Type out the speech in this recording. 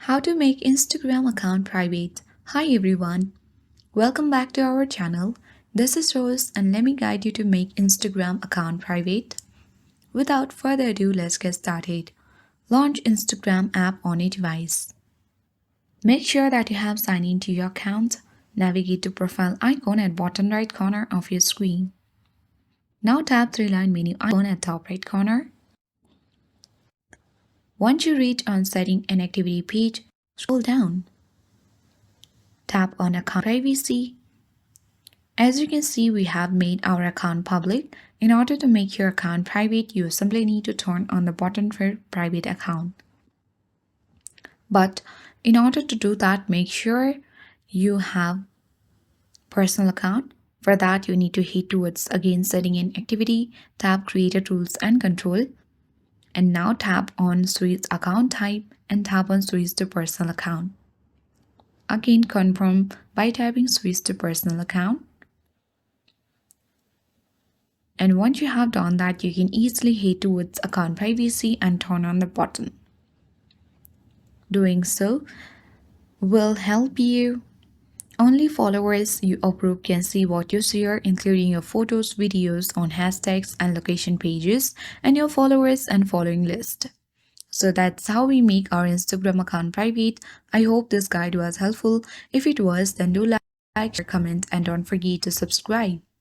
How to make Instagram account private. Hi everyone, welcome back to our channel. This is Rose and let me guide you to make Instagram account private. Without further ado, let's get started. Launch Instagram app on a device. Make sure that you have signed into your account. Navigate to profile icon at bottom right corner of your screen. Now tap three-line menu icon at top right corner. Once you reach on setting an activity page, scroll down. Tap on account privacy. As you can see, we have made our account public. In order to make your account private, you simply need to turn on the button for private account. But in order to do that, make sure you have personal account. For that, you need to head towards again setting in activity, tap creator rules and control, and now tap on switch account type and tap on switch to personal account. Again, confirm by tapping switch to personal account. And once you have done that, you can easily head towards account privacy and turn on the button. Doing so will help you. Only followers you approve can see what you share, including your photos, videos on hashtags and location pages, and your followers and following list. So that's how we make our Instagram account private. I hope this guide was helpful. If it was, then do like, share, comment, and don't forget to subscribe.